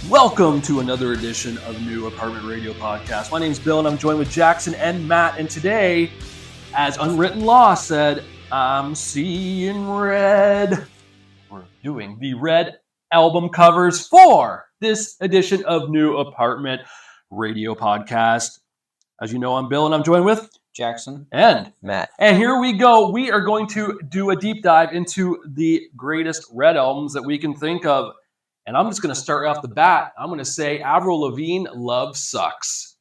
Welcome to another edition of New Apartment Radio Podcast. My name's Bill, and I'm joined with Jackson and Matt. And today, as Unwritten Law said, I'm seeing red. We're doing the red album covers for this edition of New Apartment Radio Podcast. As you know, I'm Bill, and I'm joined with Jackson and Matt. And here we go. We are going to do a deep dive into the greatest red albums that we can think of. And I'm just going to start off the bat. I'm going to say Avril Lavigne, Love Sucks.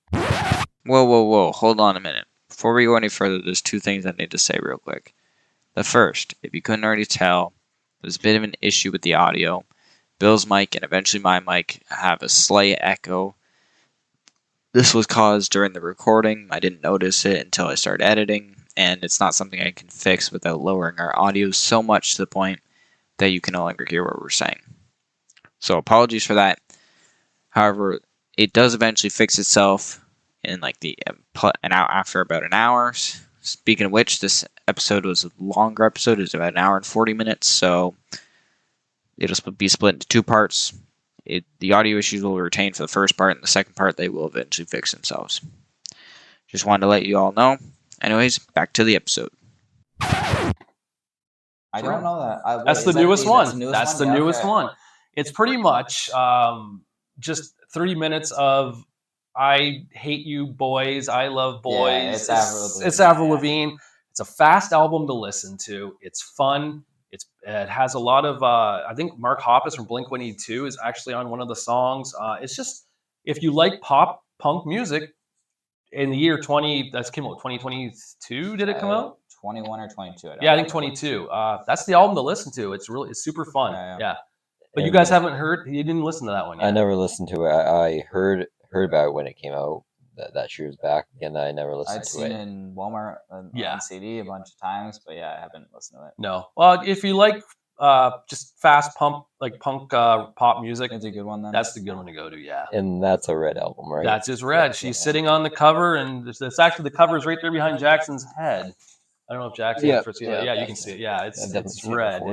Whoa. Hold on a minute. Before we go any further, there's two things I need to say real quick. The first, if you couldn't already tell, there's a bit of an issue with the audio. Bill's mic and eventually my mic have a slight echo. This was caused during the recording. I didn't notice it until I started editing, and it's not something I can fix without lowering our audio so much to the point that you can no longer hear what we're saying. So apologies for that. However, it does eventually fix itself in after about an hour. Speaking of which, this episode was a longer episode. It's about an hour and 40 minutes, so it'll be split into two parts. The audio issues will retain for the first part, and the second part, they will eventually fix themselves. Just wanted to let you all know. Anyways, back to the episode. I don't know that. That's the newest one. That's the newest one. It's pretty much just 30 minutes of I hate you boys, I love boys. Yeah, it's Avril Lavigne. It's a fast album to listen to. It's fun. It has a lot of, I think Mark Hoppus from Blink-182 is actually on one of the songs. It's just, if you like pop punk music in the year 2022, did it come out? 21 or 22. I think 22. That's the album to listen to. It's super fun. Yeah. But you guys haven't heard, you didn't listen to that one yet. I never listened to it. I heard about it when it came out, that she was back, and I never listened to it. I've seen it in Walmart on CD a bunch of times, but I haven't listened to it. No. Well, if you like just fast punk pop music, it's a good one then. That's the good one to go to, yeah. And that's a red album, right? That's just red. She's sitting on the cover, and it's actually the cover is right there behind Jackson's head. I don't know if Jackson can see that. Yeah, you can see it. Yeah, it's red.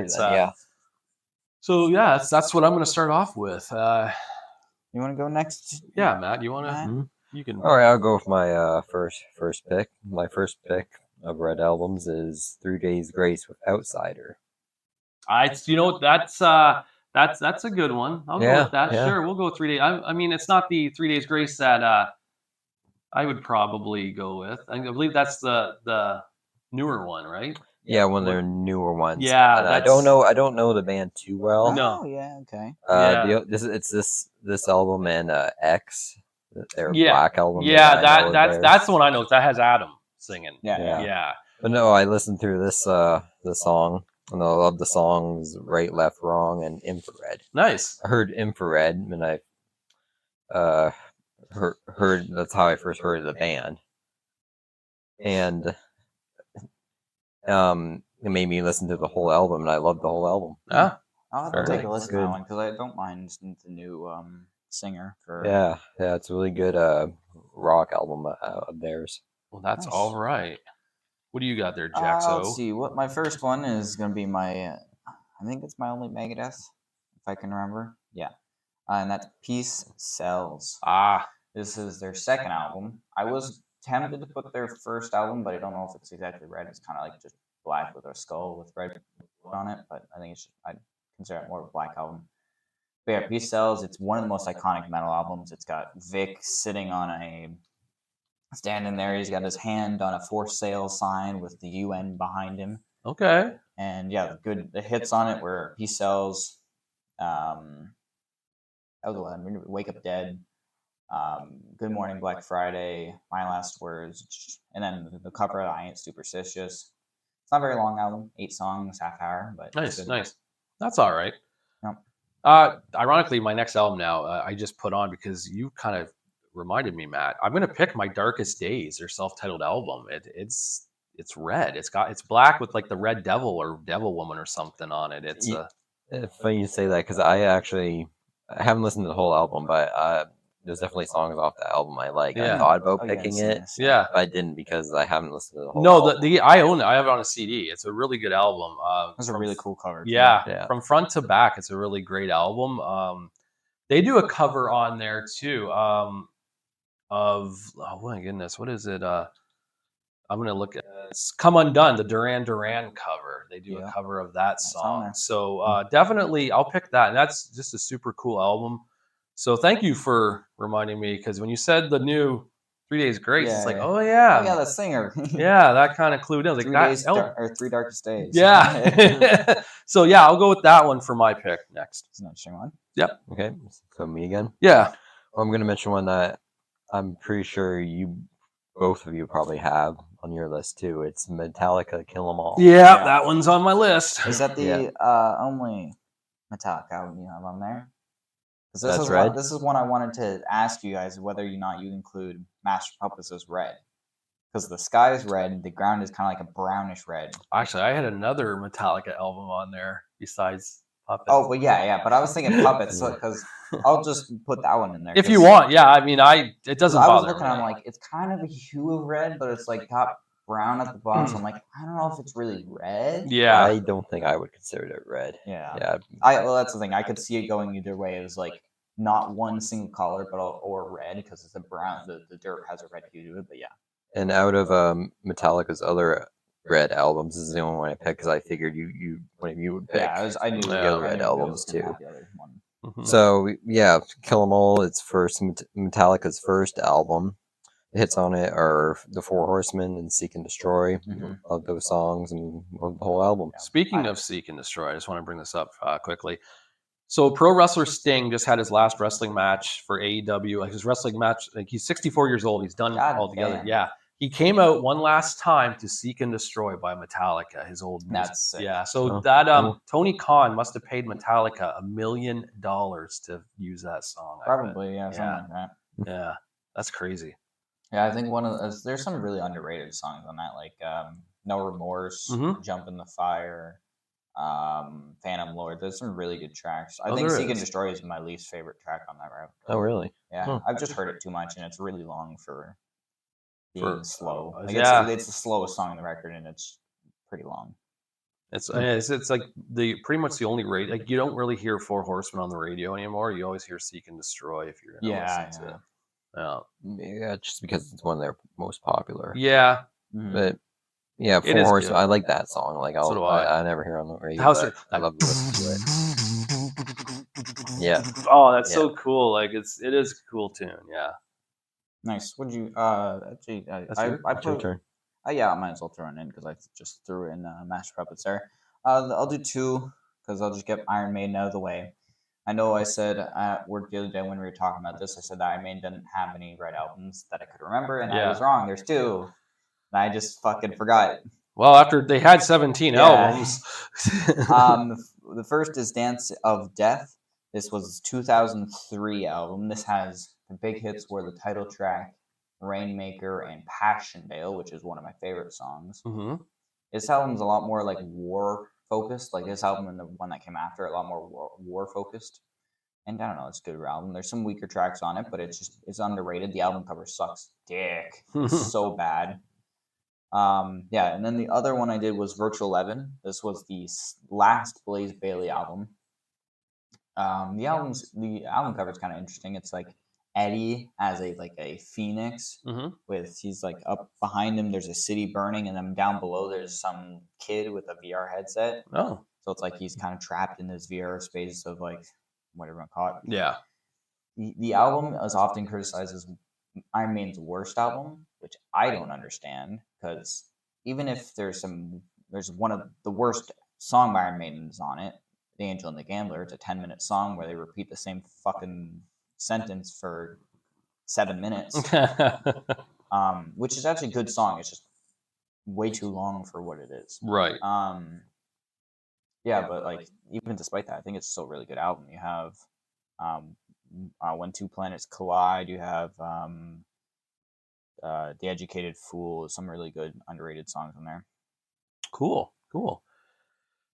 So yeah, that's what I'm going to start off with. You want to go next? Yeah, Matt, you want to? Mm-hmm. You can. All right, I'll go with my first pick. My first pick of red albums is 3 Days Grace with Outsider. That's a good one. I'll go with that. Yeah. Sure, we'll go 3 days. I mean, it's not the 3 Days Grace that I would probably go with. I believe that's the newer one, right? Yeah, one of their newer ones. Yeah, I don't know the band too well. No. Oh, yeah, okay. It's this album and X, their Yeah. Black album. Yeah, that's the one I know. That has Adam singing. Yeah. But no, I listened through this song, and I love the songs Right, Left, Wrong, and Infrared. Nice. I heard Infrared, and I heard that's how I first heard of the band, and it made me listen to the whole album, and I loved the whole album. Ah, I'll have to take a listen to that one because I don't mind listening to the new singer. Yeah, it's a really good rock album of theirs. Well, that's Nice. all right. What do you got there, Jaxo? Let's see. What my first one is going to be my. I think it's my only Megadeth, if I can remember. Yeah, and that's Peace Sells. This is their second album. I was tempted to put their first album, but I don't know if it's exactly red. It's kind of like just black with a skull with red on it, but I think I'd consider it more of a black album. But yeah, Peace Sells, it's one of the most iconic metal albums. It's got Vic standing there. He's got his hand on a for sale sign with the UN behind him. Okay. And yeah, the hits on it were Peace Sells, that was the one, Wake Up Dead, Good Morning Black Friday, My Last Words, and then the cover of I Ain't Superstitious. It's not a very long album, 8 songs, half hour, but Nice. That's all right. Yep. Ironically, my next album now I just put on because you kind of reminded me, Matt. I'm going to pick My Darkest Days, their self-titled album. It's red. It's black with like the Red Devil or Devil Woman or something on it. It's funny you say that because I haven't listened to the whole album, but there's definitely songs off the album I like. Yeah. I thought about picking it. Yeah. But I didn't because I haven't listened to the whole album. No, I own it. I have it on a CD. It's a really good album. It's a really cool cover. Yeah. From front to back, it's a really great album. They do a cover on there too. Of oh my goodness, what is it? I'm gonna look at it's "Come Undone," the Duran Duran cover. They do a cover of that song. So definitely, I'll pick that. And that's just a super cool album. So thank you for reminding me, because when you said the new 3 Days Grace, it's like, oh yeah, the singer. yeah, that kind of clued in. Like 3 that, days or 3 darkest days. yeah. So yeah, I'll go with that one for my pick next. It's an interesting one. Yep. Okay, so me again. Yeah. Well, I'm going to mention one that I'm pretty sure both of you probably have on your list too. It's Metallica, Kill 'Em All. Yeah, that one's on my list. Is that the only Metallica album you have on there? That's Red. This is one I wanted to ask you guys whether or not you include Master Puppets as red. Because the sky is red, the ground is kind of like a brownish red. Actually, I had another Metallica album on there besides Puppets. Oh, well, yeah. But I was thinking Puppets, because I'll just put that one in there. If you want, yeah. I mean, it doesn't bother me. I was looking, I'm like, it's kind of a hue of red, but it's like got brown at the bottom. So I'm like, I don't know if it's really red. Yeah. I don't think I would consider it red. Yeah. Well, that's the thing. I could see it going either way. It was like not one single color, or red, because it's a brown. The dirt has a red hue to it, but yeah. And out of Metallica's other red albums, this is the only one I picked because I figured one of you would pick. Yeah, I knew the other red albums too. The other one. Mm-hmm. So yeah, Kill 'Em All. It's Metallica's first album. The hits on it are The Four Horsemen and Seek and Destroy. Of those songs and the whole album. Speaking of Seek and Destroy, I just want to bring this up quickly. So pro wrestler Sting just had his last wrestling match for AEW. Like his wrestling match, like he's 64 years old. He's done altogether. Damn. Yeah. He came out one last time to Seek and Destroy by Metallica, his old music. That's sick. Yeah. So cool. Tony Khan must have paid Metallica $1 million to use that song. Probably, yeah, something like that. Yeah. That's crazy. Yeah, I think there's some really underrated songs on that, like No Remorse, Jump in the Fire, Phantom Lord. There's some really good tracks. I think Seek and Destroy is my least favorite track on that record. Oh, really? Yeah, I've just heard it too much, and it's really long for being slow. Like it's the slowest song on the record, and it's pretty long. It's like pretty much the only radio. Like you don't really hear Four Horsemen on the radio anymore. You always hear Seek and Destroy if you're listen to it. Yeah, just because it's one of their most popular. Yeah, but yeah, Four Horsemen. I like that song. Like I never hear on the radio. I love to listen to it. Yeah. Oh, that's so cool. Like it is a cool tune. Yeah. Nice. Would you actually? That's your turn. Yeah, I might as well throw it in because I just threw in Master Puppets there. I'll do two because I'll just get Iron Maiden out of the way. I know I said at work the other day when we were talking about this, I said that Iron Maiden didn't have any red albums that I could remember, and I was wrong. There's two. And I just fucking forgot. Well, after they had 17 albums. The first is Dance of Death. This was 2003 album. This has the big hits were the title track, Rainmaker, and Passchendaele, which is one of my favorite songs. Mm-hmm. This album's a lot more like war focused. Like this album and the one that came after, a lot more war focused. And I don't know, it's a good album. There's some weaker tracks on it, but it's underrated. The album cover sucks dick. It's so bad. Yeah, and then the other one I did was Ep.11. This was the last Blaze Bayley album. The album cover is kind of interesting. It's like Eddie as a phoenix with he's like up behind him. There's a city burning, and then down below there's some kid with a VR headset. Oh, so it's like he's kind of trapped in this VR space of like whatever you call it. Yeah. The album is often criticized as Iron Maiden's worst album, which I don't understand because even if there's one of the worst song by Iron Maiden's on it, The Angel and the Gambler. It's a 10-minute song where they repeat the same fucking sentence for 7 minutes, which is actually a good song. It's just way too long for what it is. Right. Yeah, but like even despite that, I think it's still a really good album. You have When Two Planets Collide. You have The Educated Fool. Some really good underrated songs in there. Cool.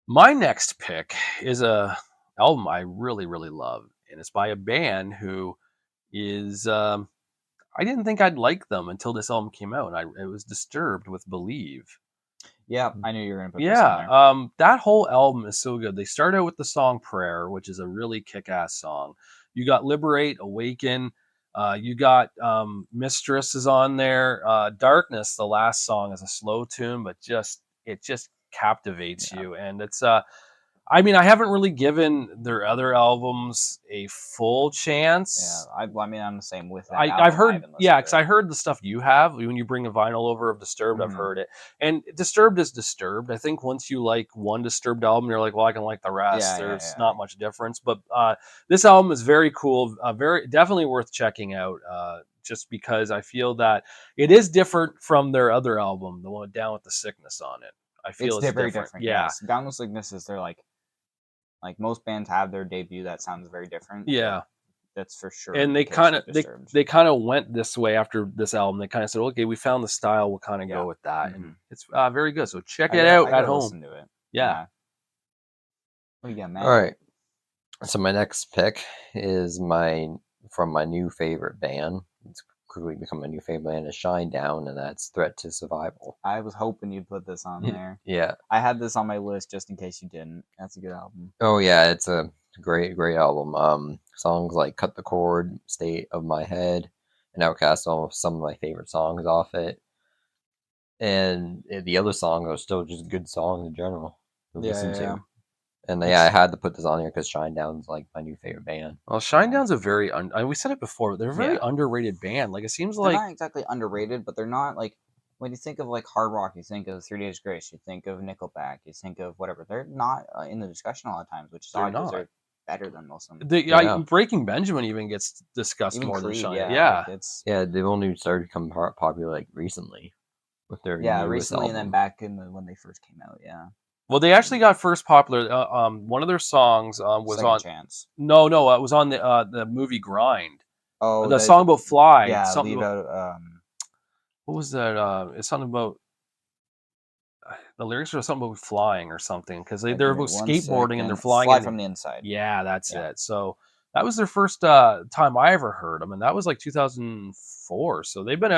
My next pick is a album I really, really love, and it's by a band who is I didn't think I'd like them until this album came out, and I was Disturbed with Believe. Yeah, I knew you were going to put this in there. That whole album is so good. They start out with the song Prayer, which is a really kick-ass song. You got Liberate, Awaken. You got Mistress is on there. Darkness, the last song, is a slow tune, but it just captivates you. And it's I mean, I haven't really given their other albums a full chance. Yeah, I mean, I'm the same with that. I've heard, because I heard the stuff you have. When you bring a vinyl over of Disturbed, I've heard it. And Disturbed is Disturbed. I think once you like one Disturbed album, you're like, well, I can like the rest. There's not much difference. But this album is very cool, very definitely worth checking out. Just because I feel that it is different from their other album, the one Down with the Sickness on it. I feel it's very different. Yeah, yes. Down with Sickness is they're like most bands have their debut that sounds very different. Yeah. That's for sure. And they kind of went this way after this album. They kind of said, okay, we found the style, we'll kind of go with that. And it's very good. So check it out at home. Listen to it. Yeah. What do you got, Matt? All right. So my next pick is from my new favorite band. It's quickly become my new favorite band, is Shine Down, and that's Threat to Survival. I was hoping you'd put this on there. Yeah. I had this on my list just in case you didn't. That's a good album. Oh yeah, it's a great album. Songs like Cut the Cord, State of My Head, and Outcast are some of my favorite songs off it. And the other songs are still just good songs in general to listen to. And I had to put this on here because Shinedown's like my new favorite band. Well, Shinedown's a very we said it before. They're a very underrated band. Like it seems they're like not exactly underrated, but they're not like when you think of like hard rock, you think of 3 Days Grace, you think of Nickelback, you think of whatever. They're not in the discussion a lot of times, which is odd because they're better than most of them. Breaking Benjamin even gets discussed even more Creed, than Shinedown. They've only started to become popular like recently with their recently album. and then back in when they first came out. Well, they actually got first popular. One of their songs was Second on Chance. No, it was on the movie Grind. Oh, the song about Fly. Yeah, something leave out. What was that? It's something about the lyrics are something about flying or something because they're about skateboarding and they're flying. Fly from the inside. Yeah, that's it. So that was their first time I ever heard them, and that was like 2004. So they've been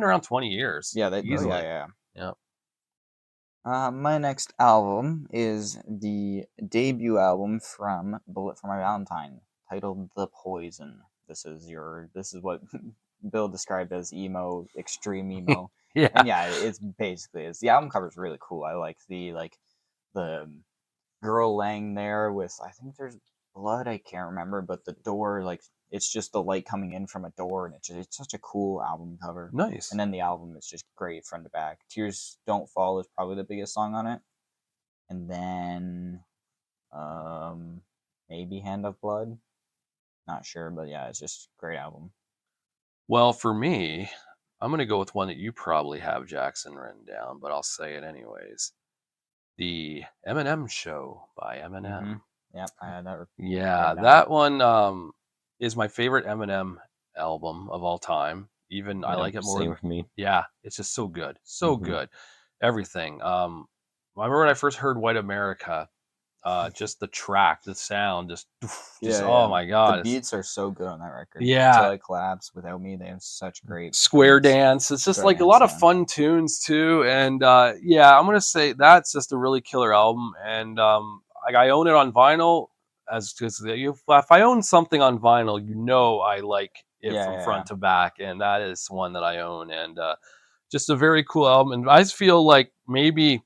around 20 years. Yeah, they easily. Yeah. My next album is the debut album from Bullet for My Valentine, titled "The Poison." This is what Bill described as emo, extreme emo. Yeah, and it's basically the album cover is really cool. I like the girl laying there with, I think there's blood, I can't remember, but the door, like it's just the light coming in from a door, and it's such a cool album cover. Nice. And then the album is just great front to back. Tears Don't Fall is probably the biggest song on it, and then maybe Hand of Blood, not sure, but it's just a great album. Well, for me, I'm going to go with one that you probably have, Jackson, written down, but I'll say it anyways. The Eminem Show by Eminem. Mm-hmm. Yep, I had that. Yeah, that one is my favorite Eminem album of all time. Even I like it more. Same with me. Yeah, it's just so good. So good. Everything. I remember when I first heard White America, just the track, the sound, oh my god, the beats are so good on that record. Yeah, Till It Collapse, Without Me, they have such great Square Dance. It's just like a lot of fun tunes too, and I'm gonna say that's just a really killer album. And I own it on vinyl, because if I own something on vinyl, I like it from front to back, and that is one that I own, and just a very cool album. And I just feel like maybe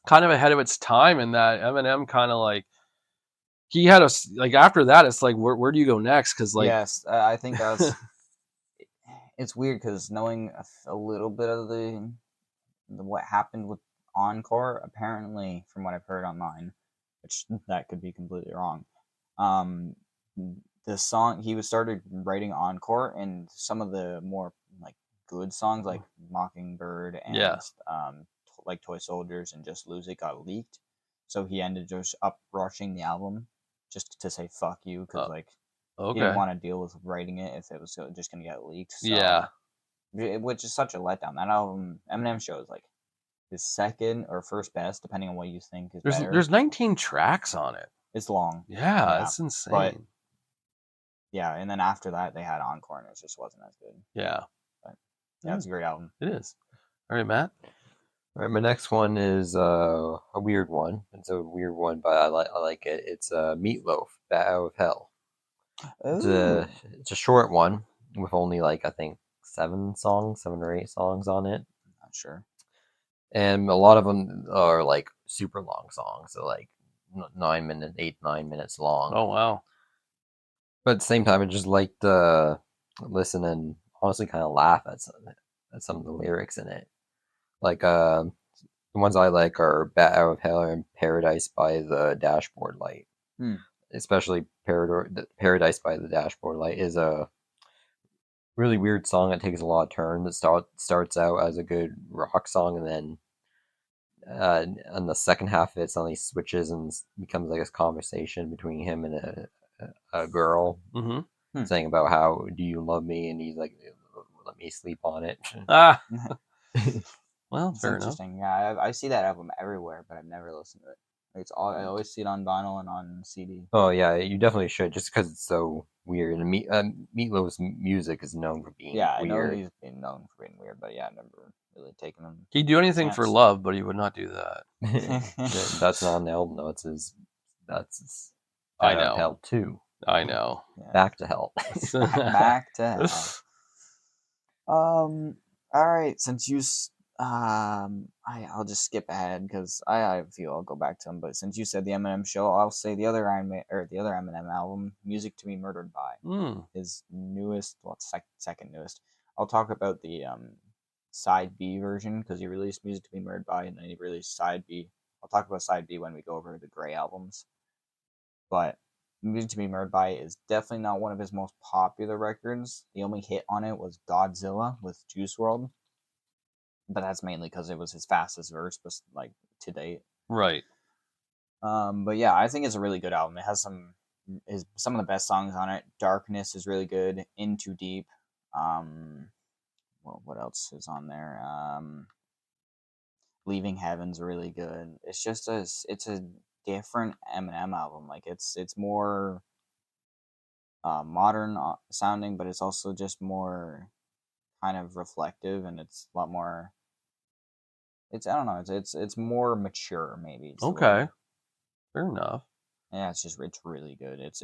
kind of ahead of its time in that Eminem kind of like he had after that it's like where do you go next? Because yes, I think that's it's weird because knowing a little bit of the what happened with Encore, apparently from what I've heard online, which that could be completely wrong, the song he started writing Encore, and some of the more like good songs like Mockingbird and like Toy Soldiers and Just Lose It got leaked, so he ended just up rushing the album just to say fuck you, because he didn't want to deal with writing it if it was just gonna get leaked. So, which is such a letdown. That album, Eminem Show, is like his second or first best, depending on what you think is better. There's 19 tracks on it. It's long. Yeah, it's insane. But and then after that they had Encore, and it just wasn't as good. Yeah, but it's a great album. It is. All right, Matt. All right, my next one is a weird one. It's a weird one, but I like it. It's Meatloaf, Bat Out of Hell. It's a short one with only like I think 7 or 8 songs on it, Not sure. and a lot of them are like super long songs, so like 9 minutes long. Oh wow. But at the same time, I just like to listen and honestly kind of laugh at some of the lyrics in it. Like the ones I like are "Bat Out of Hell" and "Paradise by the Dashboard Light." Especially "Paradise by the Dashboard Light" is a really weird song that takes a lot of turns. It starts out as a good rock song, and then on the second half of it suddenly switches and becomes like a conversation between him and a girl, saying about how do you love me, and he's like, let me sleep on it. Ah. Well, It's fair enough. interesting. Yeah, I see that album everywhere, but I've never listened to it. I always see it on vinyl and on CD. Oh yeah, you definitely should, just because it's so weird. And Meatloaf's music is known for being Yeah, I know weird. he's been known for being weird, but yeah, I've never really taken him. He'd do anything for chance. love, but he would not do that. That's not on the album, though. That's I Out of know. Hell 2. I know. Yeah. Back to Hell. Back to hell. All right. Since you, I'll just skip ahead because I feel I'll go back to them. But since you said the Eminem show, I'll say the other Eminem album, "Music to Be Murdered By," his newest, well, second newest. I'll talk about the side B version because he released "Music to Be Murdered By" and then he released side B. I'll talk about side B when we go over the Grey albums. But "Music to Be Murdered By" is definitely not one of his most popular records. The only hit on it was "Godzilla" with Juice WRLD, but that's mainly because it was his fastest verse, like to date. Right. But yeah, I think it's a really good album. It has some of the best songs on it. "Darkness" is really good. "In Too Deep." Well, what else is on there? "Leaving Heaven's" really good. It's just it's a different Eminem album. Like it's more modern sounding, but it's also just more kind of reflective, and it's a lot more. I don't know. It's more mature, maybe. Okay. Fair enough. Yeah, it's really good. It's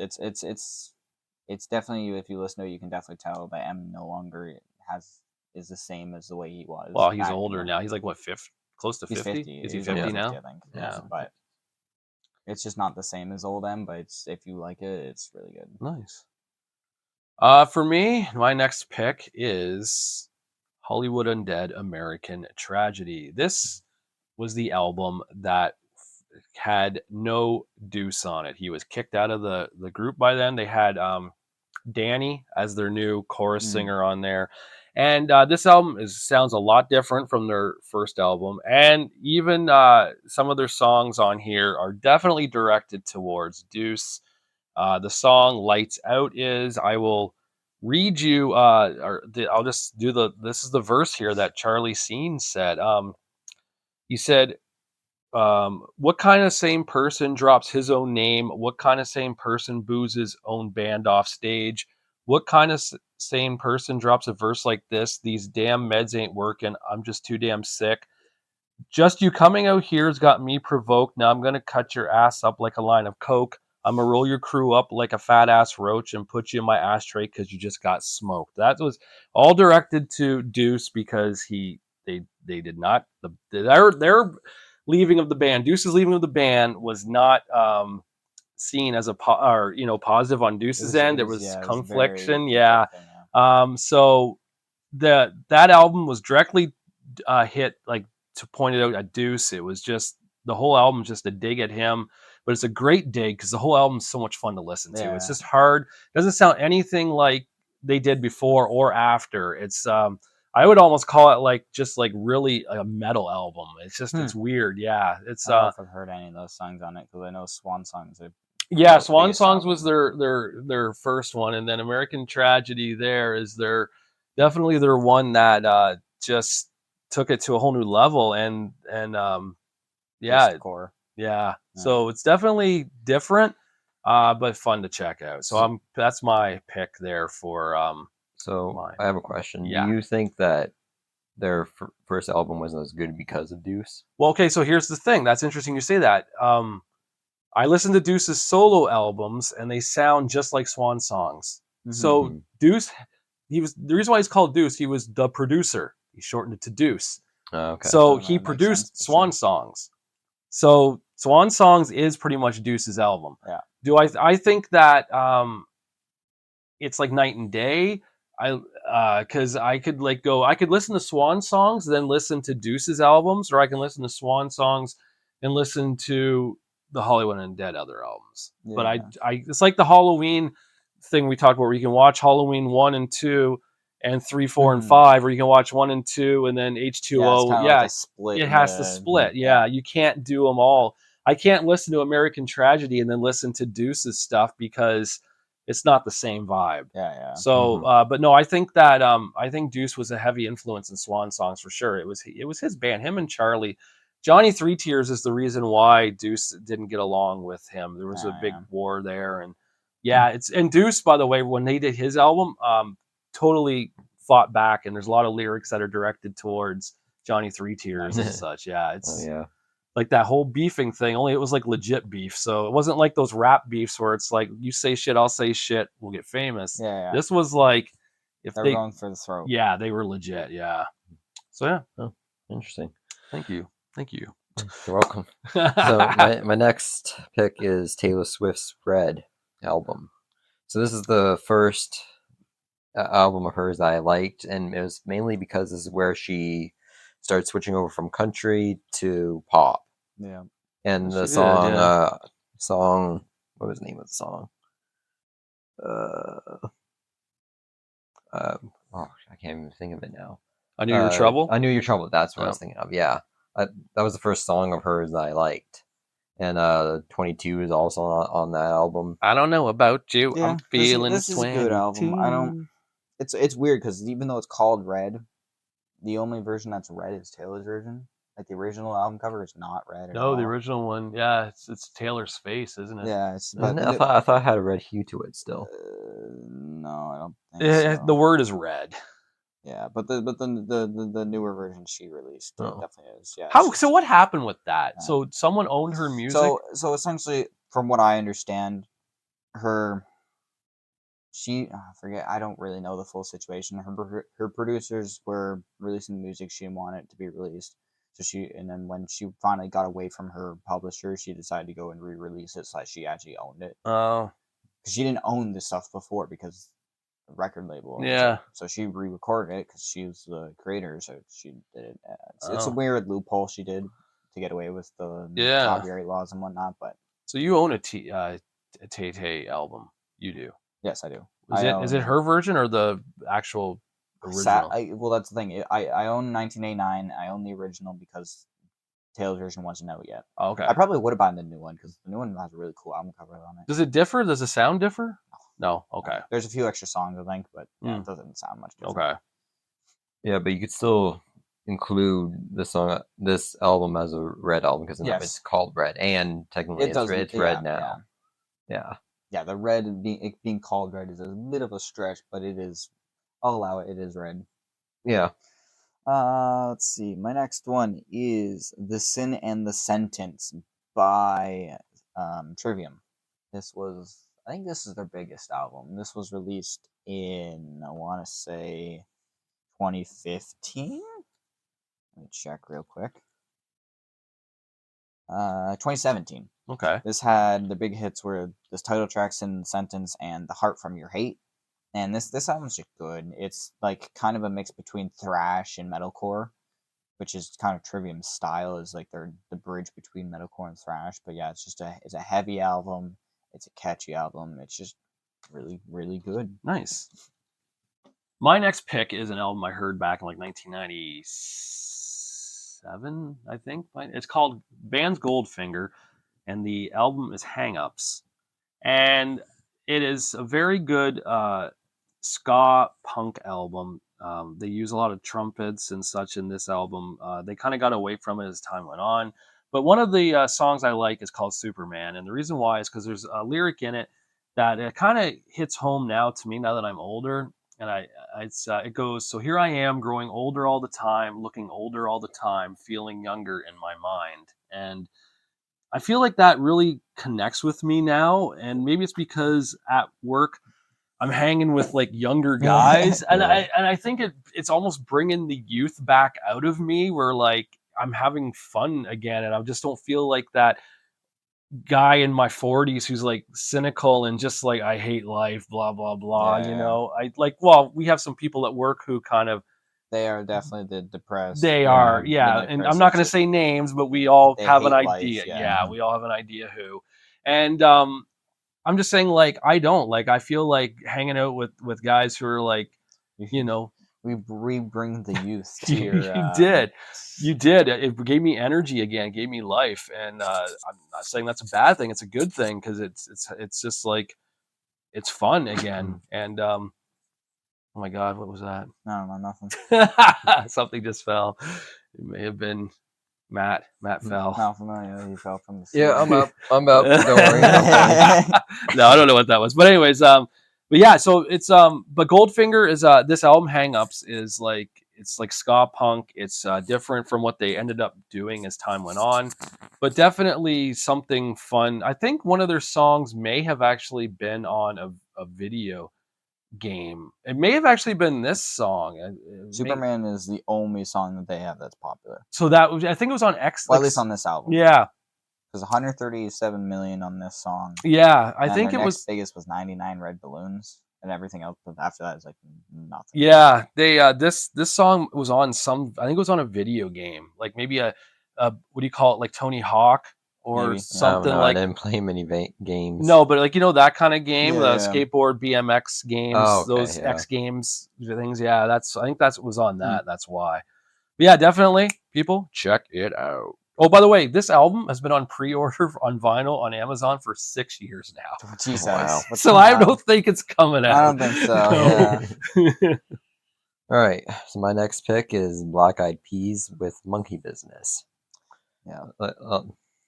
definitely, if you listen to it, you can definitely tell that M no longer is the same as the way he was. Well, he's older now. He's like what, close to 50? 50. Is he He's 50 over now? 50, I think. Yeah. But it's just not the same as old M. But if you like it, it's really good. Nice. For me, my next pick is Hollywood Undead American Tragedy. This was the album that had no Deuce on it. He was kicked out of the group by then. They had Danny as their new chorus singer on there. And this album sounds a lot different from their first album. And even some of their songs on here are definitely directed towards Deuce. The song "Lights Out" is. I will read you. I'll just do this is the verse here that Charlie Sheen said. He said, "What kind of same person drops his own name? What kind of same person boos his own band off stage? What kind of same person drops a verse like this? These damn meds ain't working. I'm just too damn sick. Just you coming out here's got me provoked. Now I'm going to cut your ass up like a line of coke. I'm going to roll your crew up like a fat ass roach and put you in my ashtray because you just got smoked." That was all directed to Deuce because they did not, their leaving of the band, Deuce's leaving of the band was not seen as positive on Deuce's end. There was confliction. Yeah. So that album was directly hit, like, to point it out at Deuce. It was just the whole album just a dig at him, but it's a great dig because the whole album's so much fun to listen to. Yeah. It's just hard. It doesn't sound anything like they did before or after. It's I would almost call it like just like really a metal album. It's just it's weird. Yeah. It's I don't know if I've heard any of those songs on it because I know Swan Songs are. Yeah, Swan Songs was their first one, and then American Tragedy there is definitely their one that just took it to a whole new level, and yeah, core. Yeah. So it's definitely different, but fun to check out. So that's my pick there for I have a question. Yeah. Do you think that their first album wasn't as good because of Deuce? Well, okay, so here's the thing. That's interesting you say that. I listened to Deuce's solo albums, and they sound just like Swan songs. So Deuce, the reason why he's called Deuce, he was the producer. He shortened it to Deuce. Okay. So he produced Swan songs. So Swan songs is pretty much Deuce's album. Yeah. Do I think that it's like night and day? Because I could listen to Swan songs, then listen to Deuce's albums, or I can listen to Swan songs and listen to the Hollywood Undead other albums. Yeah. But I it's like the Halloween thing we talked about, where you can watch Halloween 1 and 2 and 3, 4, and 5, or you can watch 1 and 2 and then H2O. Like a split. It has to split. Yeah, you can't do them all. I can't listen to American Tragedy and then listen to Deuce's stuff because it's not the same vibe. Yeah. So, but no, I think that I think Deuce was a heavy influence in Swan songs for sure. It was his band, him and Charlie. Johnny Three Tears is the reason why Deuce didn't get along with him. There was a big war there, and and Deuce, by the way, when they did his album, totally fought back, and there's a lot of lyrics that are directed towards Johnny Three Tears and such. Yeah, it's like that whole beefing thing, only it was like legit beef. So it wasn't like those rap beefs where it's like, you say shit, I'll say shit, we'll get famous. Yeah. This was like, if they're going for the throat. Yeah, they were legit. Yeah. So yeah. Oh, interesting. Thank you. You're welcome. So my next pick is Taylor Swift's Red album. So this is the first album of hers that I liked, and it was mainly because this is where she started switching over from country to pop. Yeah. And the song, what was the name of the song? I can't even think of it now. I Knew Your Trouble? I Knew Your Trouble. That's what I was thinking of. Yeah. That was the first song of hers that I liked. And 22 is also on that album. I don't know about you. Yeah, I'm feeling this is a good album. It's weird because even though it's called Red, the only version that's red is Taylor's version. Like the original album cover is not red at all. No, the original one, it's Taylor's face, isn't it? I Yeah, thought it had a red hue to it still. No, I don't think so. The word is red. Yeah, but the newer version she released definitely is. Yeah. So what happened with that? So someone owned her music. So essentially, from what I understand, I forget. I don't really know the full situation. Her producers were releasing music she didn't want it to be released. So and then when she finally got away from her publisher, she decided to go and re-release it so that she actually owned it. Oh. Because she didn't own this stuff before because the record label. Yeah. So she re-recorded it because she was the creator. So she did it. It's a weird loophole she did to get away with the copyright laws and whatnot. But so you own a Tay album? You do? Yes, I do. Is it her version or the actual original? Well, that's the thing. I own 1989. I own the original because Taylor's version wasn't out yet. Oh, okay. I probably would have bought the new one because the new one has a really cool album cover on it. Does it differ? Does the sound differ? No. Okay. There's a few extra songs, I think, but it doesn't sound much different. Okay. Yeah, but you could still include this album as a red album because it's called Red, and technically it's red now. Yeah. Yeah, the red being called red is a bit of a stretch, but it is. I'll allow it. It is red. Yeah. Let's see. My next one is "The Sin and the Sentence" by Trivium. I think this is their biggest album. This was released in, I want to say, 2015. Let me check real quick. 2017. Okay. This had the big hits were this title track, "Sin and the Sentence," and "The Heart from Your Hate." And this album's just good. It's like kind of a mix between thrash and metalcore, which is kind of Trivium's style. Is like they're the bridge between metalcore and thrash. But yeah, it's a heavy album. It's a catchy album. It's just really, really good. Nice. My next pick is an album I heard back in like 1997, I think. It's called Band's Goldfinger, and the album is Hang Ups. And it is a very good ska punk album. They use a lot of trumpets and such in this album. They kind of got away from it as time went on. But one of the songs I like is called Superman. And the reason why is because there's a lyric in it that it kind of hits home now to me now that I'm older. And it goes, "So here I am growing older all the time, looking older all the time, feeling younger in my mind." And I feel like that really connects with me now, and maybe it's because at work I'm hanging with like younger guys, and I think it's almost bringing the youth back out of me, where like I'm having fun again, and I just don't feel like that guy in my 40s who's like cynical and just like I hate life, blah blah blah. I like. Well, we have some people at work who kind of they are definitely the depressed. They are, yeah. And I'm not going to say names, but we all have an idea. Life, yeah, we all have an idea who, and I'm just saying, like, I don't like. I feel like hanging out with guys who are like, we bring the youth to your. You did. It gave me energy again, gave me life, and I'm not saying that's a bad thing. It's a good thing because it's just like it's fun again. And oh my God, what was that? No, nothing. Something just fell. It may have been Matt. Matt fell. No, familiar. He fell from the ceiling. Yeah, I'm up. Don't worry. No, I don't know what that was. But anyways, but yeah, so it's but Goldfinger is this album Hang Ups is like it's like ska punk. It's different from what they ended up doing as time went on, but definitely something fun. I think one of their songs may have actually been on a video game. It may have actually been this song. Superman is the only song that they have that's popular. So that was, I think it was on X. Well, at least on this album. Yeah. Because 137 million on this song. Yeah, I think it was biggest was 99 Red Balloons, and everything else after that is like nothing. Yeah, they this song was on I think it was on a video game, like maybe a what do you call it, like Tony Hawk or maybe. Something like. I didn't play many games. No, but like that kind of game, the skateboard BMX games, those X Games things. Yeah, I think that was on that. That's why. But yeah, definitely, people check it out. Oh, by the way, this album has been on pre-order on vinyl on Amazon for 6 years now. Oh, Jesus. Wow. So I don't think it's coming out. I don't think so. Yeah. All right. So my next pick is Black Eyed Peas with Monkey Business. Yeah.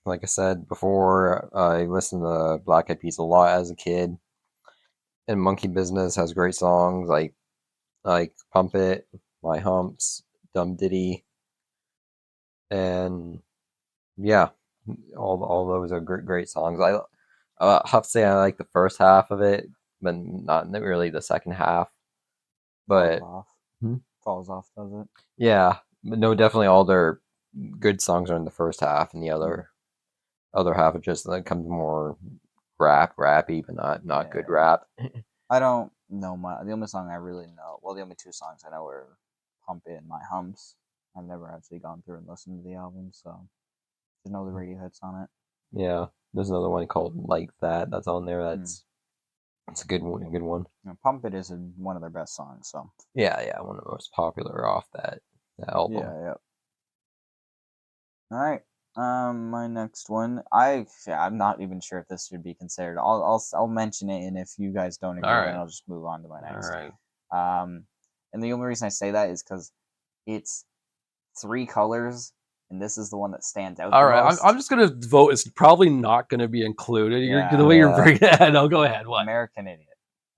Like I said before, I listened to Black Eyed Peas a lot as a kid. And Monkey Business has great songs like Pump It, My Humps, Dumb Ditty. And yeah, all those are great songs. I have to say I like the first half of it, but not really the second half. But falls off, does it? Yeah, but no, definitely all their good songs are in the first half, and the other half it just comes more rappy, but not good rap. I don't know the only song I really know. Well, the only two songs I know are "Pump It" and "My Humps." I've never actually gone through and listened to the album, so there's no other radio hits on it. Yeah, there's another one called "Like That" that's on there. That's a good one. "Pump It" is one of their best songs. So yeah, one of the most popular off that album. Yeah. All right, my next one. I'm not even sure if this should be considered. I'll mention it, and if you guys don't agree, then I'll just move on to my next. All right. And the only reason I say that is because it's 3 colors, and this is the one that stands out. All right, I'm just gonna vote. It's probably not gonna be included. The way you're bringing it. No, go ahead. What? American Idiot.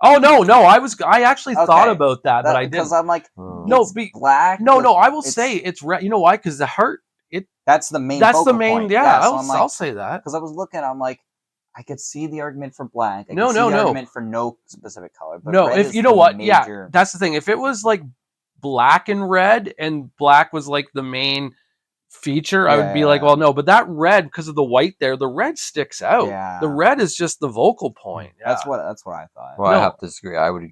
Oh no! I actually thought about that, but I didn't. Because I'm like, black. No. I will say it's red. You know why? Because the heart. That's the main. That's the main. Point. Yeah, I'll say that. Because I was looking, I'm like, I could see the argument for black. I could see the argument for no specific color. But no, if you know what, yeah, that's the thing. If it was like black and red, and black was like the main feature, I would be like, well, no. But that red, because of the white there, the red sticks out. Yeah. The red is just the vocal point. Yeah. That's what I thought. Well, I have to disagree. I would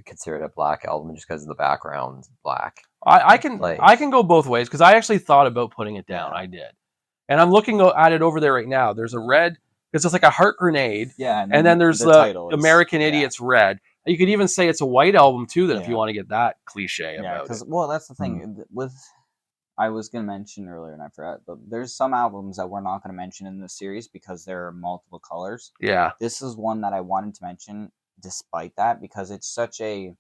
consider it a black album just because of the background's black. I can go both ways because I actually thought about putting it down. I did, and I'm looking at it over there right now. There's a red because it's like a heart grenade. Yeah, and then there's the American Idiot's red. You could even say it's a white album too. Then if you want to get that cliche about it. Well, that's the thing I was going to mention earlier and I forgot, but there's some albums that we're not going to mention in this series because there are multiple colors. Yeah, this is one that I wanted to mention despite that because it's such a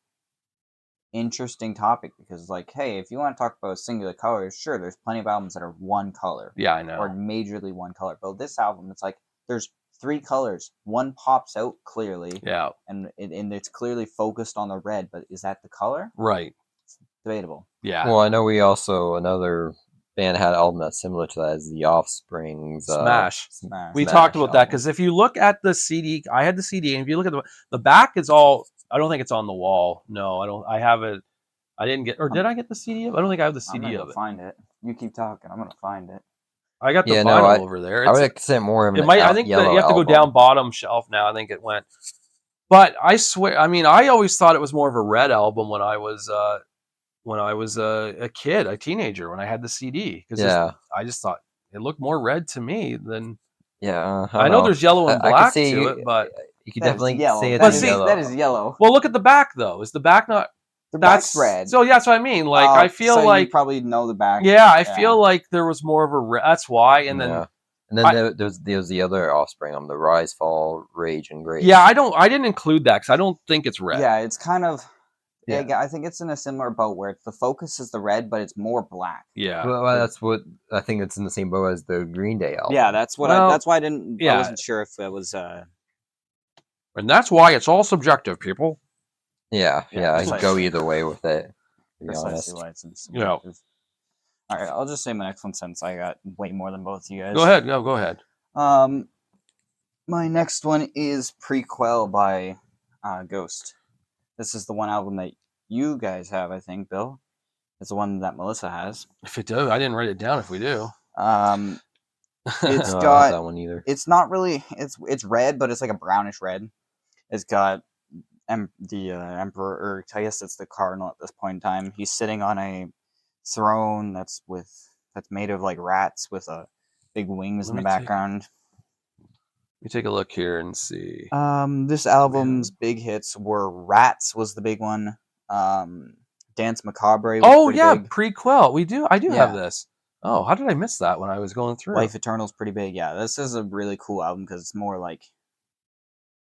interesting topic because like, hey, if you want to talk about singular colors, sure, there's plenty of albums that are one color. Yeah, I know. Or majorly one color. But this album, it's like there's 3 colors. One pops out clearly. Yeah. And it's clearly focused on the red, but is that the color? Right. It's debatable. Yeah. Well, I know we also another band had an album that's similar to that, is the Offspring's Smash. Smash. We Smash talked about that album. because if you look at the CD, I had the CD, and if you look at the back is all. I don't think it's on the wall. No, I don't. I have it. I didn't get, or did I get the CD? I don't think I have the I'm CD gonna of go it. find it. You keep talking. I'm gonna find it. I got the Yeah, vinyl no, over there. I would It's, accept more of it an might. I think that yellow you have to go album. down bottom shelf now. I think it went. But I swear, I mean, I always thought it was more of a red album when I was a kid, a teenager, when I had the CD. Because Yeah. I just thought it looked more red to me than. Yeah, I know there's yellow and I could black say to it, but you could That is definitely yellow. say That it's is- yellow. That is yellow. well, look at the back though. Is the back not? The That's back's red. So yeah, that's what I mean. Like I feel so you like probably know the back. yeah, I feel like there was more of a red. That's why, and then. Yeah. And then there's the other Offspring, the Rise, Fall, Rage, and Grace. Yeah, I didn't include that because I don't think it's red. Yeah, it's kind of. Yeah. I think it's in a similar boat where the focus is the red, but it's more black. Yeah. Well, that's what I think. It's in the same boat as the Green Day album. Yeah, that's what. Well, That's why I didn't. yeah. I wasn't sure if it was. And that's why it's all subjective, people. Yeah, Yeah, I could go precisely. either way with it. To be Precisely honest. why it's in Yeah. subjective. All right, I'll just say my next one since I got way more than both of you guys. Go ahead. No, go ahead. My next one is Prequel by Ghost. This is the one album that you guys have, I think, Bill. It's the one that Melissa has. If it does, I didn't write it down. If we do, It's No, I don't have got. that one either. It's not really. It's red, but it's like a brownish red. It's got the emperor, or I guess it's the cardinal at this point in time. He's sitting on a throne that's made of like rats with big wings in Let the me take- background. let me take a look here and see. This album's big hits were Rats was the big one. Dance Macabre was Oh pretty yeah, big. Prequel. I do have Yeah. this. Oh, how did I miss that when I was going through? Life Eternal's pretty big. Yeah, this is a really cool album because it's more like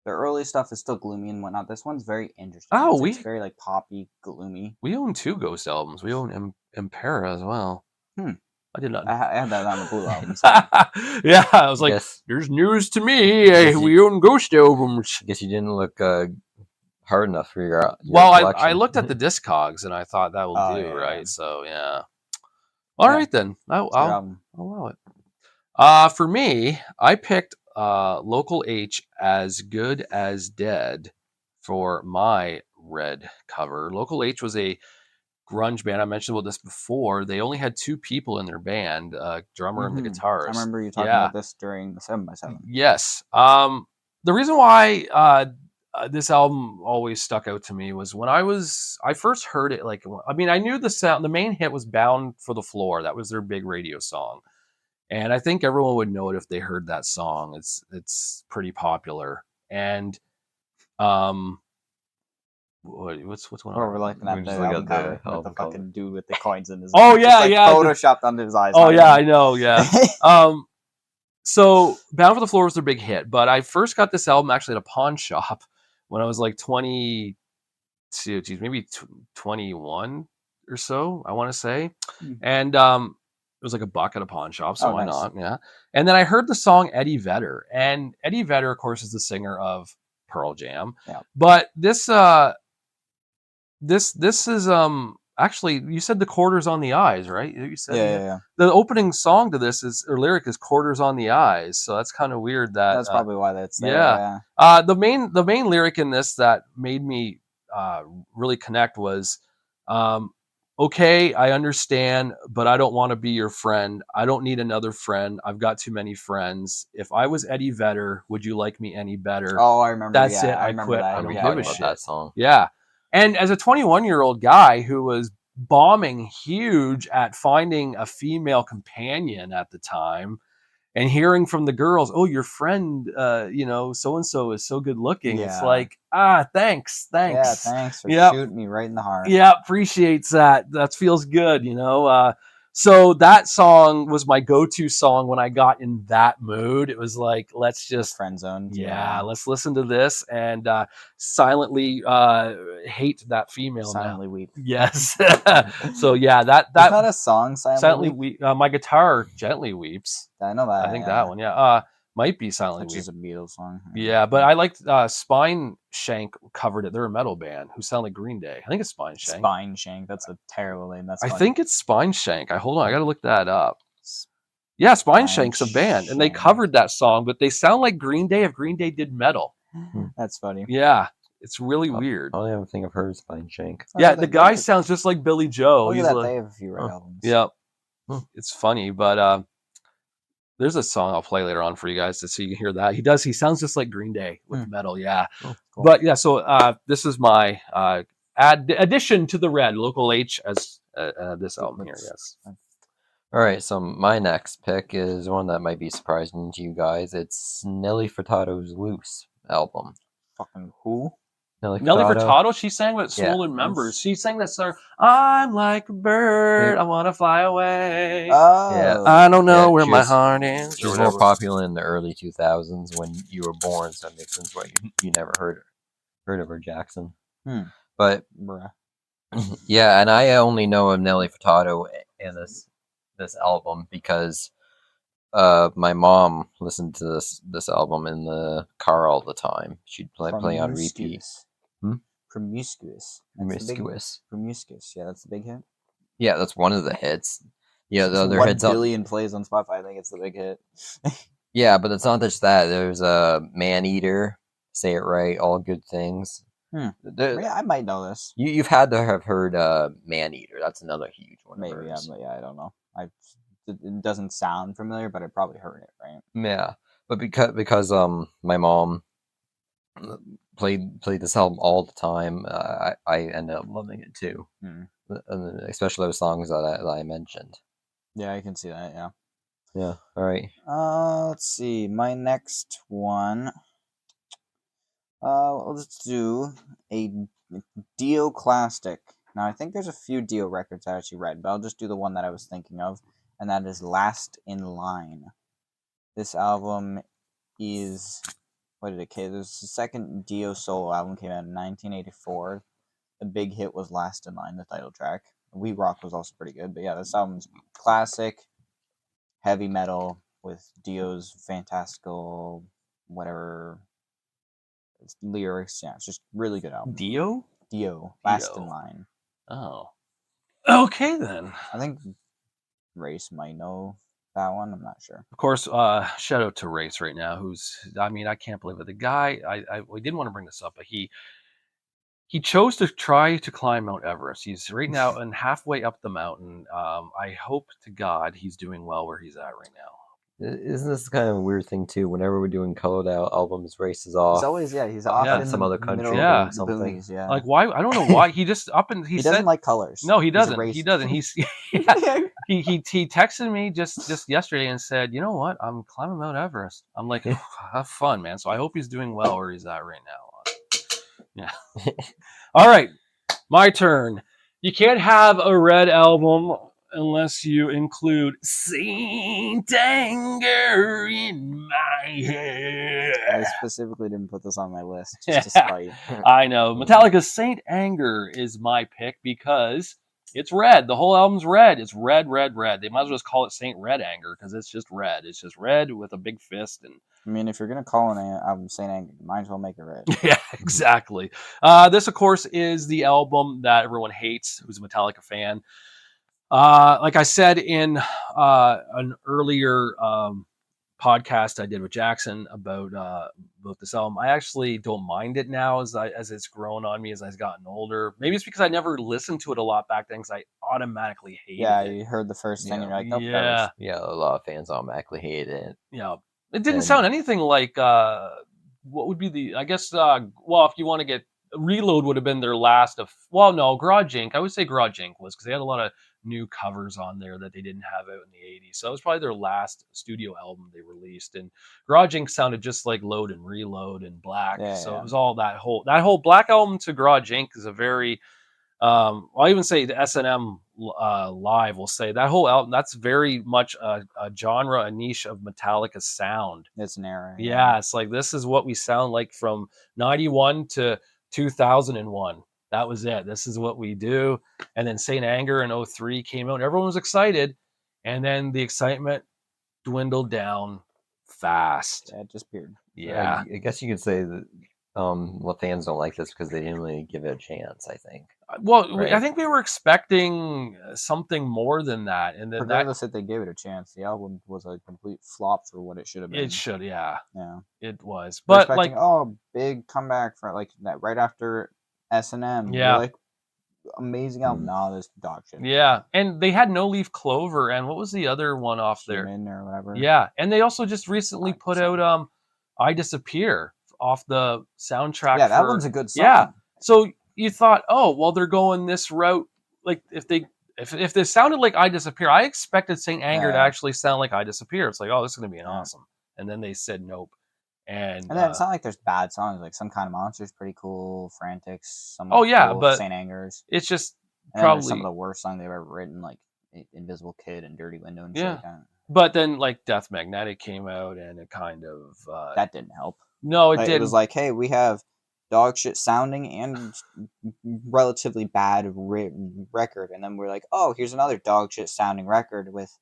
the early stuff is still gloomy and whatnot. This one's very interesting. Oh, It's very like poppy, gloomy. We own 2 Ghost albums. We own Impera as well. I did not. I had that on the blue album. Yeah, I was like, Guess, "There's news to me. Guess you- We own Ghost albums." guess you didn't look hard enough for your Well, I collection. looked at the Discogs and I thought that will Oh, do, yeah, right? yeah. So yeah. All Yeah. right then. I'll It's a good album. allow it. For me, I picked Local H, As Good as Dead for my red cover. Local H was a grunge band. I mentioned about this before. They only had 2 people in their band, drummer and the Mhm. guitarist. I remember you talking Yeah. about this during the 7x7. Yes. The reason why this album always stuck out to me was when I first heard it. Like, I mean, I knew the sound. The main hit was "Bound for the Floor." That was their big radio song, and I think everyone would know it if they heard that song. It's pretty popular. And what's going on? Or we're looking We at the just look album at the cover with the album cover. fucking dude with the coins in his Oh, eyes. yeah, Just, like, yeah. photoshopped onto his eyes. Oh not yeah, I even- know. Yeah. So "Bound for the Floor" was their big hit, but I first got this album actually at a pawn shop when I was like 22, maybe 21 or so, I want to say. Hmm. And it was like $1 at a pawn shop, so Oh, why nice. not? Yeah. And then I heard the song Eddie Vedder, and Eddie Vedder, of course, is the singer of Pearl Jam. Yeah. But this is actually, you said "The Quarters on the Eyes," right? You said Yeah. the opening song to this lyric is "Quarters on the Eyes," so that's kind of weird. That's probably why that's there. yeah. Yeah. The main lyric in this that made me really connect was, "Okay, I understand, but I don't want to be your friend. I don't need another friend. I've got too many friends. If I was Eddie Vedder, would you like me any better?" Oh, I remember. That's yeah, it, I remember quit. that. I I don't don't yeah, give talk a about shit. that song. Yeah. And as a 21-year-old guy who was bombing huge at finding a female companion at the time and hearing from the girls, "Oh, your friend, so-and-so is so good looking." It's Yeah. like, thanks. Yeah, thanks for Yep. shooting me right in the heart. Yeah, appreciates that. That feels good, So that song was my go-to song when I got in that mood. It was like, let's just Friend zone. yeah, let's listen to this and silently hate that female Silently now. weep. Yes. So yeah, that Isn't that a song? silently weep. My guitar gently weeps. I know that. I think yeah. that one. Yeah. Might be Silent Which Weep. is a Beatles song. Yeah, but I liked Spine Shank covered it. They're a metal band who sound like Green Day. I think it's Spine Shank. Spine Shank. That's a terrible name. That's I funny. think it's Spine Shank. Hold on, I gotta look that up. Yeah, Spine Shank's a band, and they Shank. covered that song, but they sound like Green Day if Green Day did metal. That's funny. Yeah, it's really weird. Only other thing I've heard is Spine Shank. Yeah, the guy sounds just like Billy Joe. Look He's at that. like, They have a few red albums. yeah, it's funny, but there's a song I'll play later on for you guys so you can hear that. He sounds just like Green Day with metal, yeah. Cool. But yeah, so this is my addition to the Red, Local H, as this album here, yes. All right, so my next pick is one that might be surprising to you guys. It's Nelly Furtado's Loose album. Fucking who? Nelly Furtado, she sang with Swollen Members. She sang that song, I'm like a bird, I want to fly away. Oh. Yeah. I don't know where my heart is. She was more popular in the early 2000s when you were born, so that makes sense why you never heard of her, Jackson. But, bruh. yeah, and I only know of Nelly Furtado and this album because my mom listened to this album in the car all the time. She'd play on repeat. Promiscuous. Promiscuous. Yeah, that's the big hit. Yeah, that's one of the hits. Yeah, the other 1 hits. billion plays on Spotify. I think it's the big hit. Yeah, but it's not just that. There's a Man Eater, Say It Right, All Good Things. Yeah, I might know this. You've had to have heard Man Eater. That's another huge one. Maybe, yeah, but I don't know. It doesn't sound familiar, but I probably heard it, right? Yeah, but because my mom played this album all the time, I ended up loving it too. Especially those songs that I mentioned. Yeah, I can see that. Yeah. Yeah. All right. Let's see. My next one. Let's do a Dio classic. Now, I think there's a few Dio records I actually read, but I'll just do the one that I was thinking of, and that is Last in Line. This album is, There's the second Dio solo album, came out in 1984. The big hit was Last in Line, the title track. We Rock was also pretty good, but yeah, this album's classic, heavy metal with Dio's fantastical, whatever, lyrics. Yeah, it's just really good album. Dio, Last in Line. Oh, okay then. I think Race might know that one. I'm not sure. Of course, shout out to Race right now. I can't believe it. The guy, we didn't want to bring this up, but he chose to try to climb Mount Everest. He's right now and halfway up the mountain. I hope to God he's doing well where he's at right now. Isn't this kind of a weird thing too? Whenever we're doing colored out albums, Race is off. He's always he's off in some other country. Yeah, something. Boonies, yeah. Like why? I don't know why. He just he doesn't like colors. No, he doesn't. He doesn't. He texted me just yesterday and said, you know what? I'm climbing Mount Everest. I'm like, have fun, man. So I hope he's doing well where he's at right now. Yeah. All right, my turn. You can't have a Red album unless you include Saint Anger in my head. I specifically didn't put this on my list just to spite. I know. Metallica's Saint Anger is my pick because it's red. The whole album's red. It's red, red, red. They might as well just call it Saint Red Anger because it's just red. It's just red with a big fist. And I mean, if you're going to call an album Saint Anger, you might as well make it red. Yeah, exactly. This, of course, is the album that everyone hates who's a Metallica fan. Like I said in an earlier podcast I did with Jackson about this album, I actually don't mind it now as it's grown on me as I've gotten older. Maybe it's because I never listened to it a lot back then because I automatically hated it. Yeah, you heard the first thing and you're like, nope, yeah, a lot of fans automatically hated it. Yeah, it didn't sound anything like what would be the? I guess if you want to get Reload would have been their last of. Well, no, Garage Inc. I would say Garage Inc. was because they had a lot of new covers on there that they didn't have out in the 80s. So it was probably their last studio album they released. And Garage Inc. sounded just like Load and Reload and Black. It was all that whole Black album to Garage Inc. is a very I'll even say the S&M Live will say that whole album, that's very much a genre, a niche of Metallica's sound. It's an era. Yeah, it's like this is what we sound like from 91 to 2001. That was it. This is what we do. And then Saint Anger in 03 came out and everyone was excited. And then the excitement dwindled down fast. Yeah, it disappeared. Yeah. I guess you could say that fans don't like this because they didn't really give it a chance, I think. Well, Right. I think we were expecting something more than that, and then that Regardless if they gave it a chance, the album was a complete flop for what it should have been. it should, yeah, it was. We're But expecting big comeback for like that right after S&M. Yeah. We're like amazing album. No, this dog shit. Yeah, and they had No Leaf Clover, and what was the other one off there? Human or whatever. Yeah, and they also just recently put out I Disappear off the soundtrack. Yeah, that one's a good song. Yeah, so you thought, oh, well, they're going this route. Like if they sounded like I Disappear, I expected Saint Anger to actually sound like I Disappear. It's like, oh, this is gonna be awesome. And then they said nope. And then it's not like there's bad songs. Like Some Kind of Monster is pretty cool. Frantics. Some but Saint Angers. It's just and probably some of the worst songs they've ever written, like Invisible Kid and Dirty Window and shit like that. But then like Death Magnetic came out, and it kind of that didn't help. No, it didn't. It was like, hey, we have dog shit sounding and relatively bad record, and then we're like, oh, here's another dog shit sounding record with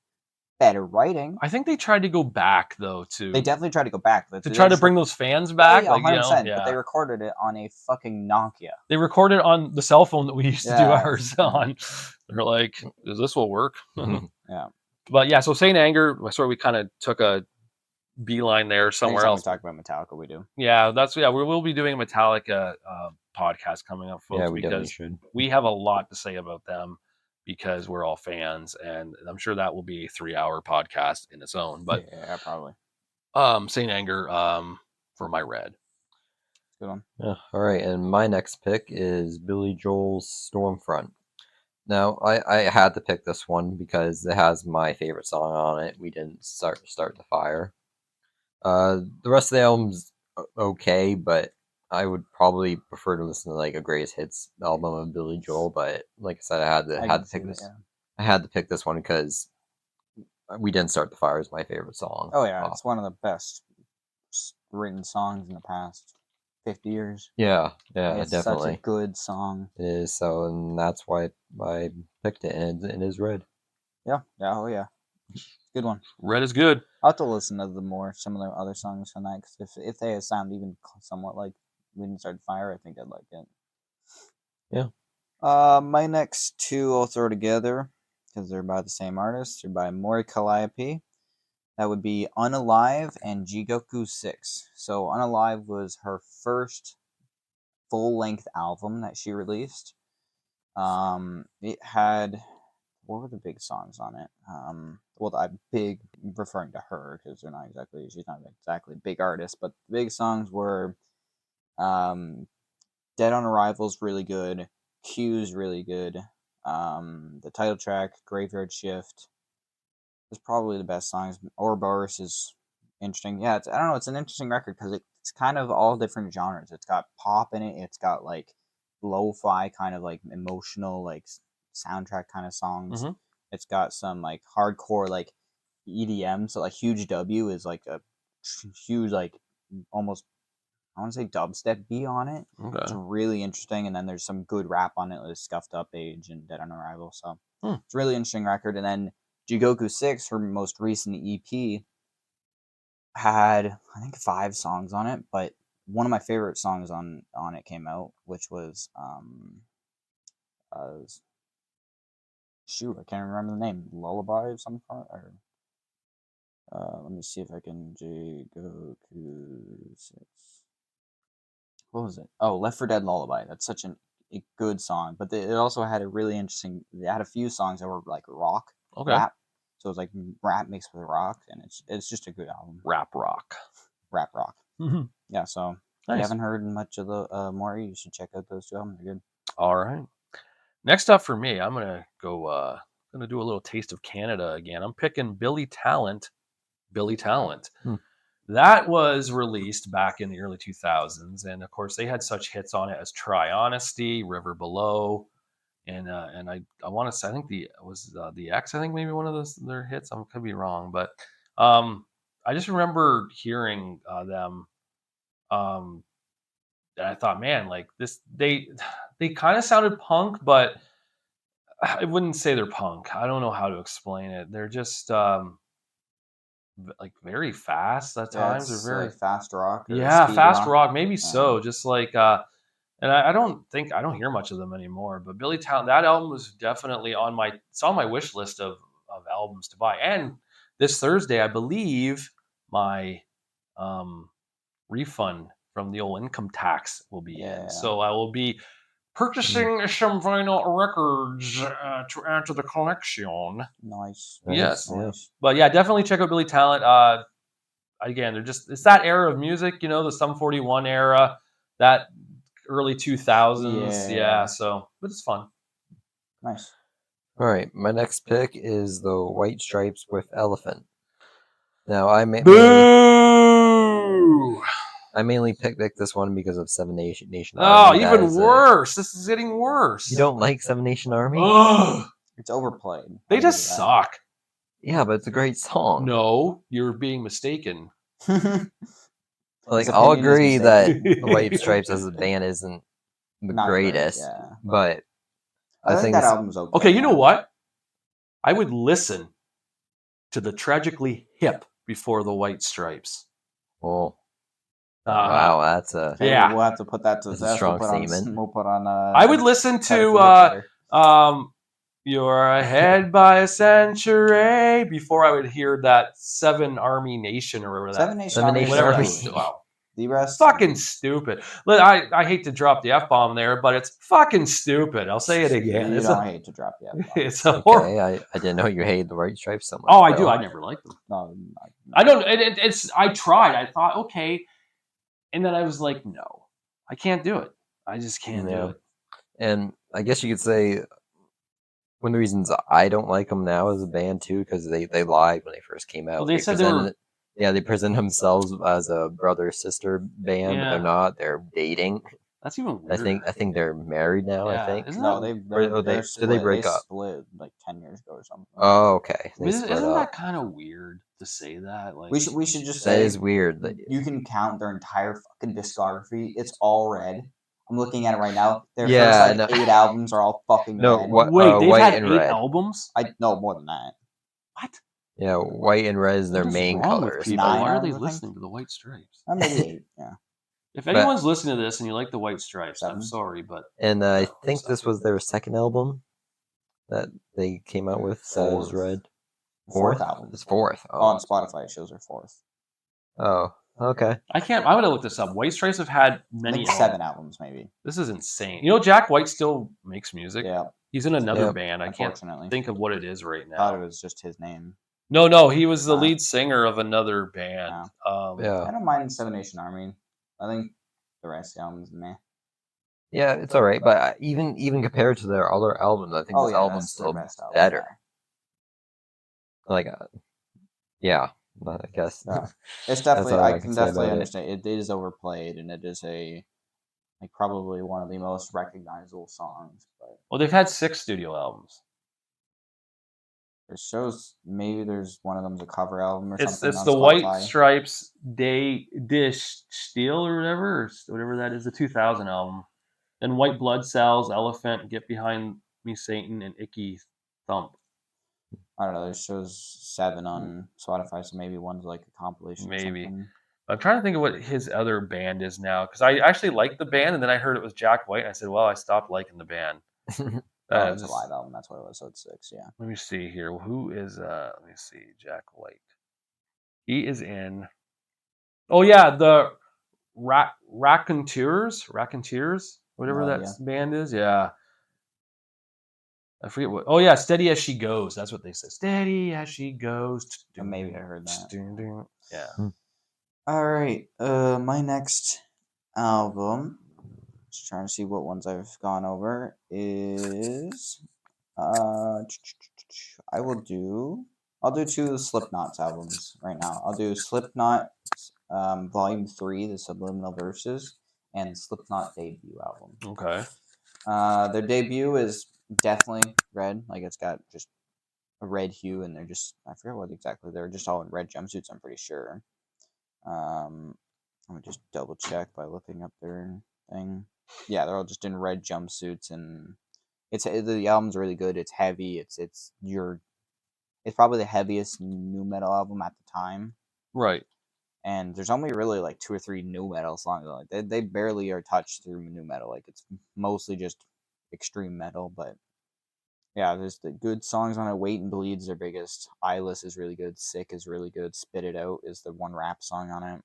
better writing. I think they tried to go back though too. They definitely tried to go back to try to bring those fans back. Yeah, 100%. But they recorded it on a fucking Nokia. They recorded on the cell phone that we used to do ours on. They're like, "Is this will work?" Yeah. But yeah, so Saint Anger. We kind of took a beeline there somewhere else. We talk about Metallica, we do. Yeah, we will be doing a Metallica podcast coming up, folks. Yeah, we because should. We have a lot to say about them. Because we're all fans, and I'm sure that will be a 3-hour podcast in its own. But yeah, probably. Saint Anger for my red. Good one. Yeah, all right, and my next pick is Billy Joel's Stormfront. Now, I had to pick this one because it has my favorite song on it. We didn't start the fire. The rest of the album's okay, but I would probably prefer to listen to like a greatest hits album of Billy Joel, but like I said, I had to pick this. Yeah. I had to pick this one because We Didn't Start the Fire is my favorite song. Oh yeah, it's one of the best written songs in the past 50 years. Yeah, it's definitely such a good song. It is so, and that's why I picked it, and it is red. Yeah, oh yeah. Good one. Red is good. I'll have to listen to some of the other songs from that, because if they sound even somewhat like We Didn't Start the Fire, I think I'd like it. Yeah. My next two I'll throw together because they're by the same artist. They're by Mori Calliope. That would be Unalive and Jigoku 6. So Unalive was her first full-length album that she released. It had, what were the big songs on it? Well, I'm big referring to her because she's not exactly a big artist, but the big songs were Dead on Arrival's really good, Q's really good, the title track, Graveyard Shift, is probably the best songs. Ouroboros is interesting. Yeah, I don't know, it's an interesting record because it's kind of all different genres. It's got pop in it, it's got like lo-fi kind of like emotional like soundtrack kind of songs. Mm-hmm. It's got some like hardcore like EDM, so like Huge W is like a huge like almost, I want to say dubstep beat on it. Okay. It's really interesting, and then there's some good rap on it with Scuffed Up Age and Dead on Arrival. So it's a really interesting record. And then Jigoku 6, her most recent EP, had I think 5 songs on it, but one of my favorite songs on it came out, which was shoot, I can't remember the name. Lullaby of some kind, or let me see if I can. Jigoku 6. What was it? Oh, Left 4 Dead Lullaby. That's such a good song, but it also had a really interesting. They had a few songs that were like rock, rap. So it was like rap mixed with rock, and it's just a good album. Rap rock. Mm-hmm. Yeah. So nice. If you haven't heard much of the Maury, you should check out those two albums. They're good. All right. Next up for me, I'm gonna go. Gonna do a little taste of Canada again. I'm picking Billy Talent. That was released back in the early 2000s, and of course they had such hits on it as Try Honesty, River Below, and I want to say, I think the X, I think maybe one of their hits. I could be wrong, but I just remember hearing them, and I thought, man, like this, they kind of sounded punk, but I wouldn't say they're punk. I don't know how to explain it. They're just like very fast at Yeah, times, it's or very like fast rock. Or yeah, speed fast rock, maybe Yeah. so. Just like and I don't hear much of them anymore. But Billy Talent, that album was definitely it's on my wish list of albums to buy. And this Thursday, I believe my refund from the old income tax will be Yeah. in, so I will be purchasing some vinyl records to add to the collection. Nice. Yes. Yeah. Nice. But yeah, definitely check out Billy Talent. Again, it's that era of music, the Sum 41 era, that early 2000s. Yeah. So, but it's fun. Nice. All right, my next pick is the White Stripes with Elephant. Now, I mainly picked this one because of Seven Nation Oh, Army. That even is worse. This is getting worse. You don't like Seven Nation Army? Ugh. It's overplayed. They I'll just give you suck. Yeah, but it's a great song. No, you're being mistaken. that. Like, His I'll opinion is agree that mistaken. the White Stripes as a band isn't the Not great, greatest, yeah. but I think that album's okay. Okay, you know what? I would listen to the Tragically Hip before the White Stripes. Well, Uh-huh. wow, that's a Okay, Yeah. we'll have to put that to That's a test. strong We'll statement. We'll put on. I would listen to Later. You're Ahead by a Century before I would hear that Seven Army Nation or whatever that. Seven Nation Seven Army. Nation Whatever Army. that was. Wow. The rest. Fucking stupid. Look, I hate to drop the F-bomb there, but it's fucking stupid. I'll say it again. You don't hate to drop the F-bomb. It's a horrible. Okay, I didn't know you hated the White Stripes so much. Oh, I do. Bill. I never liked them. No, I don't. It's. I tried. I thought okay, and then I was like, no, I can't do it. I just can't do Yeah. it. And I guess you could say one of the reasons I don't like them now as a band too, because they lied when they first came out. Well, they said they were- presented- Yeah, they present themselves as a brother-sister band, but Yeah. they're not. They're dating. That's even weirder. I think they're married now. Yeah, I think. isn't no, that- they're did they break up? Split like 10 years ago or something. Oh, okay. They Isn't split up. that kind of weird to say that? Like we should just That say is weird. That you can count their entire fucking discography. It's all red. I'm looking at it right now. Their Yeah, first no. 8 albums are all fucking No, red. what- Wait, they've White had and 8 Red. albums. I no more than that. What? Yeah, white and red is their What is main wrong with colors. people? Nine Why are albums, they I think. listening to the White Stripes? Maybe 8. Yeah. If But- anyone's listening to this and you like the White Stripes, I'm 7. sorry, but And I think this was their second album that they came out with. That was Fourth. red. Fourth album. It's fourth. On Spotify, it shows their 4th. Oh, okay. I can't. I would have looked this up. White Stripes have had I many. think 7 albums, maybe. This is insane. You know, Jack White still makes music. Yeah. He's in another Yeah. band. I can't Unfortunately, think of what it is right thought it now. was just his name. No, he was the Wow. lead singer of another band. I Yeah, don't mind Seven Nation Army. I think the rest of the albums, meh. yeah, it's all right. But even compared to their other albums, I think this album's that's still their best album. better. Like, yeah, I guess. Yeah. It's definitely. all I I can can say definitely about it. understand. It is overplayed, and it is probably one of the most recognizable songs. But Well, they've had 6 studio albums. it shows maybe there's one of them's a cover album or It's something. on the White Spotify. Stripes Day Dish Steel or whatever that is, the 2000 album. Then White Blood Cells, Elephant, Get Behind Me Satan, and Icky Thump. I don't know. It shows 7 on Spotify, so maybe one's like a compilation. Maybe. Or something. I'm trying to think of what his other band is now, because I actually liked the band, and then I heard it was Jack White, and I said, well, I stopped liking the band. Oh, it's a Just- live album. That's what it was. So it's 6. Yeah. Let me see here. Who is let me see, Jack White. He is in Oh yeah, the Raconteurs, whatever Oh, that yeah. band is. Yeah. I forget what. Oh yeah, Steady as She Goes. That's what they said. Steady as she goes. Maybe I heard that. Yeah. All right. My next album. Just trying to see what ones I've gone over is. I'll do 2 of the Slipknot's albums right now. I'll do Slipknot Volume 3, The Subliminal Verses, and Slipknot debut album. Okay. Their debut is definitely red. Like, it's got just a red hue, and they're just, I forget what exactly, they're just all in red jumpsuits, I'm pretty sure. Let me just double check by looking up their thing. Yeah, they're all just in red jumpsuits, and the album's really good. It's heavy. It's it's probably the heaviest new metal album at the time. Right. And there's only really like 2 or 3 new metal songs. Like they barely are touched through new metal. Like it's mostly just extreme metal. But yeah, there's the good songs on it. Wait and Bleed's their biggest. Eyeless is really good. Sick is really good. Spit It Out is the one rap song on it.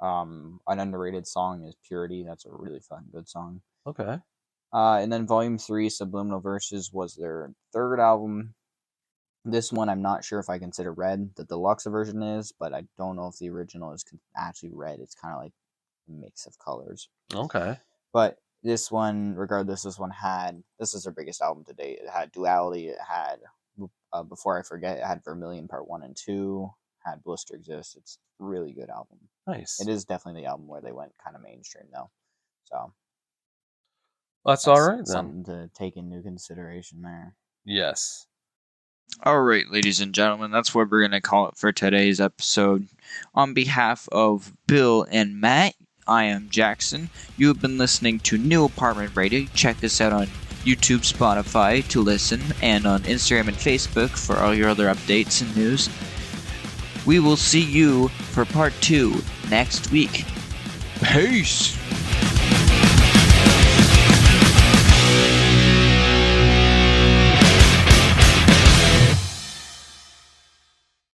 An underrated song is Purity. That's a really fun, good song. Okay. And then Volume 3, Subliminal Verses, was their third album. This one, I'm not sure if I consider red. The deluxe version is, but I don't know if the original is actually red. It's kind of like a mix of colors. Okay. But this one, regardless, this is their biggest album to date. It had Duality. It had, Before I Forget, it had Vermilion Part 1 and 2. Had Blister Exist. It's a really good album. Nice. It is definitely the album where they went kind of mainstream, though. So That's all right then. Something to take into consideration there. Yes. All right, ladies and gentlemen, that's what we're going to call it for today's episode. On behalf of Bill and Matt, I am Jackson. You have been listening to New Apartment Radio. Check us out on YouTube, Spotify to listen, and on Instagram and Facebook for all your other updates and news. We will see you for part 2 next week. Peace!